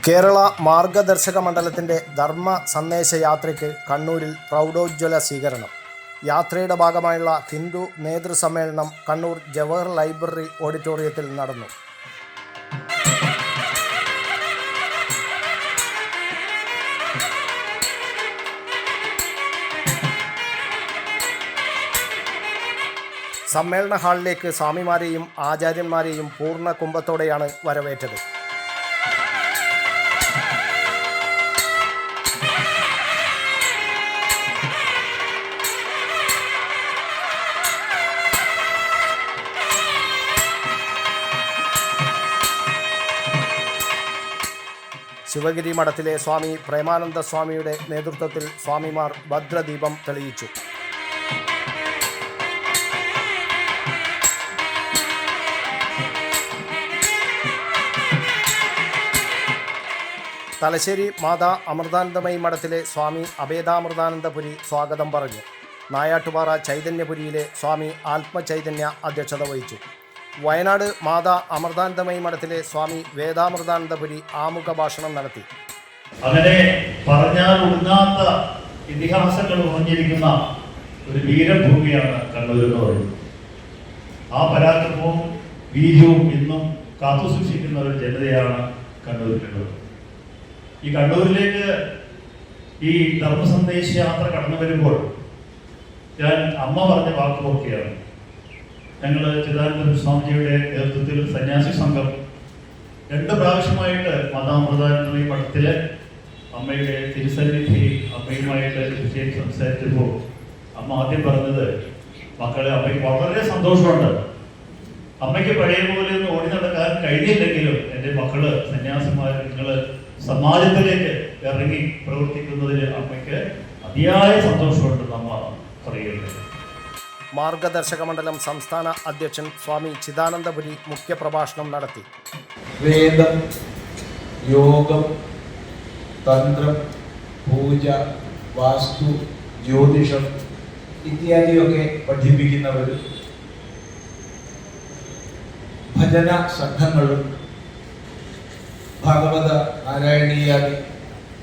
കേരള മാർഗദർശക മണ്ഡലത്തിൻ്റെ ധർമ്മ സന്ദേശ യാത്രയ്ക്ക് കണ്ണൂരിൽ പ്രൗഢോജ്വല സ്വീകരണം. യാത്രയുടെ ഭാഗമായുള്ള ഹിന്ദു നേതൃസമ്മേളനം കണ്ണൂർ ജവഹർ ലൈബ്രറി ഓഡിറ്റോറിയത്തിൽ നടന്നു. സമ്മേളന ഹാളിലേക്ക് സ്വാമിമാരെയും ആചാര്യന്മാരെയും പൂർണ്ണ കുംഭത്തോടെയാണ് വരവേറ്റത്. ശിവഗിരി മഠത്തിലെ സ്വാമി പ്രേമാനന്ദ സ്വാമിയുടെ നേതൃത്വത്തിൽ സ്വാമിമാർ ഭദ്രദീപം തെളിയിച്ചു. തലശ്ശേരി മാതാ അമൃതാനന്ദമയി മഠത്തിലെ സ്വാമി അഭേദാമൃതാനന്ദപുരി സ്വാഗതം പറഞ്ഞു. നായാട്ടുപാറ ചൈതന്യപുരിയിലെ സ്വാമി ആത്മചൈതന്യ അധ്യക്ഷത വഹിച്ചു. വയനാട് മാതാ അമൃതാനന്ദമയി മഠത്തിലെ സ്വാമി വേദാമൃതാനന്ദപുരി ആമുഖ ഭാഷണം നടത്തി. അങ്ങനെ പറഞ്ഞാൽ ഒടുങ്ങാത്ത ഇതിഹാസങ്ങൾ ഉറഞ്ഞിരിക്കുന്ന ഒരു വീരഭൂമിയാണ് കണ്ണൂർ എന്ന് പറയുന്നത്. ആ പരാക്രമവും വീര്യവും ഇന്നും കാത്തുസൂക്ഷിക്കുന്ന ഒരു ജനതയാണ് കണ്ണൂരിലുള്ളത്. ഈ കണ്ണൂരിലേക്ക് ഈ ധർമ്മസന്ദേശ യാത്ര കടന്നു വരുമ്പോൾ ഞാൻ അമ്മ പറഞ്ഞ വാക്കുമൊക്കെയാണ്. ഞങ്ങൾ ചിദാനന്ദ സ്വാമിജിയുടെ നേതൃത്വത്തിൽ സന്യാസി സംഘം 2 പ്രാവശ്യമായിട്ട് മാതാമൃതാനന്ദമയി മഠത്തില് അമ്മയുടെ തിരുസന്നിധി അമ്മയുമായിട്ട് തീർച്ചയായും സംസാരിച്ചപ്പോൾ അമ്മ ആദ്യം പറഞ്ഞത്, മക്കളെ, അമ്മയ്ക്ക് വളരെ സന്തോഷമുണ്ട്. അമ്മയ്ക്ക് പഴയ പോലെ ഒന്നും ഓടി നടക്കാൻ കഴിഞ്ഞില്ലെങ്കിലും എൻ്റെ മക്കള് സന്യാസിമാർ, നിങ്ങൾ സമാജത്തിലേക്ക് ഇറങ്ങി പ്രവർത്തിക്കുന്നതിൽ അമ്മയ്ക്ക് അതിയായ സന്തോഷമുണ്ടെന്ന് അമ്മ പറയുന്നത്. മാർഗദർശക മണ്ഡലം സംസ്ഥാന അധ്യക്ഷൻ സ്വാമി ചിദാനന്ദപുരി മുഖ്യപ്രഭാഷണം നടത്തി. വേദം, യോഗം, തന്ത്രം, പൂജ, വാസ്തു, ജ്യോതിഷം ഇത്യാദിയൊക്കെ പഠിപ്പിക്കുന്നവരും ഭജന സംഘങ്ങളും ഭാഗവത നാരായണീയാദി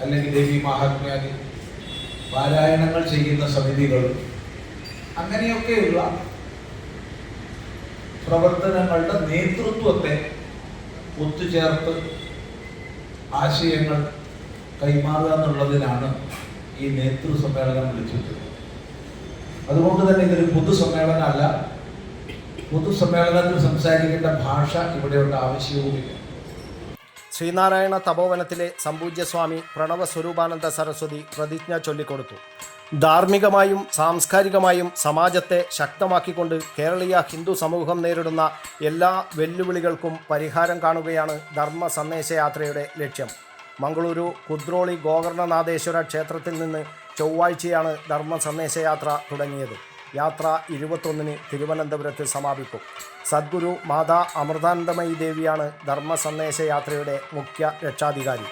അല്ലെങ്കിൽ ദേവി മഹാത്മ്യാദി പാരായണങ്ങൾ ചെയ്യുന്ന സമിതികളും അങ്ങനെയൊക്കെയുള്ള പ്രവർത്തനങ്ങളുടെ നേതൃത്വത്തെ ഒത്തുചേർത്ത് ആശയങ്ങൾ കൈമാറുക എന്നുള്ളതിനാണ് ഈ നേതൃസമ്മേളനം വിളിച്ചിട്ടുള്ളത്. അതുകൊണ്ട് തന്നെ ഇതൊരു പൊതുസമ്മേളനമല്ല. പൊതുസമ്മേളനത്തിൽ സംസാരിക്കേണ്ട ഭാഷ ഇവിടെയുള്ള ആവശ്യവുമില്ല. ശ്രീനാരായണ തപോവനത്തിലെ സംപൂജ്യസ്വാമി പ്രണവ സ്വരൂപാനന്ദ സരസ്വതി പ്രതിജ്ഞ ചൊല്ലിക്കൊടുത്തു. ധാർമ്മികമായും സാംസ്കാരികമായും സമാജത്തെ ശക്തമാക്കിക്കൊണ്ട് കേരളീയ ഹിന്ദു സമൂഹം നേരിടുന്ന എല്ലാ വെല്ലുവിളികൾക്കും പരിഹാരം കാണുകയാണ് ധർമ്മ സന്ദേശയാത്രയുടെ ലക്ഷ്യം. മംഗളൂരു കുദ്രോളി ഗോകർണനാഥേശ്വര ക്ഷേത്രത്തിൽ നിന്ന് ചൊവ്വാഴ്ചയാണ് ധർമ്മ സന്ദേശയാത്ര തുടങ്ങിയത്. യാത്ര 21-ന് തിരുവനന്തപുരത്ത് സമാപിക്കും. സദ്ഗുരു മാതാ അമൃതാനന്ദമയി ദേവിയാണ് ധർമ്മ സന്ദേശയാത്രയുടെ മുഖ്യ രക്ഷാധികാരി.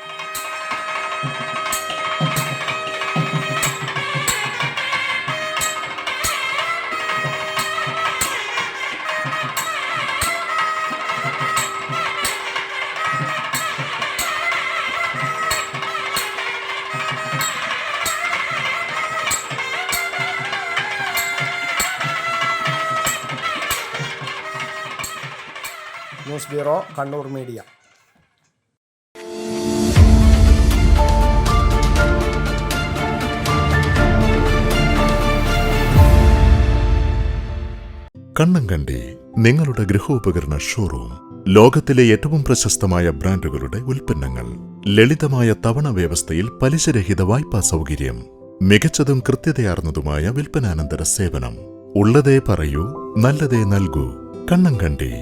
News bureau, Kannur media. Kannankandi നിങ്ങളുടെ ഗൃഹോപകരണ ഷോറൂം. ലോകത്തിലെ ഏറ്റവും പ്രശസ്തമായ ബ്രാൻഡുകളുടെ ഉൽപ്പന്നങ്ങൾ, ലളിതമായ തവണ വ്യവസ്ഥയിൽ പലിശരഹിത വായ്പാ സൗകര്യം, മികച്ചതും കൃത്യതയാർന്നതുമായ വിൽപ്പനാനന്തര സേവനം. ഉള്ളതേ പറയൂ, നല്ലതേ നൽകൂ. കണ്ണങ്കണ്ടി.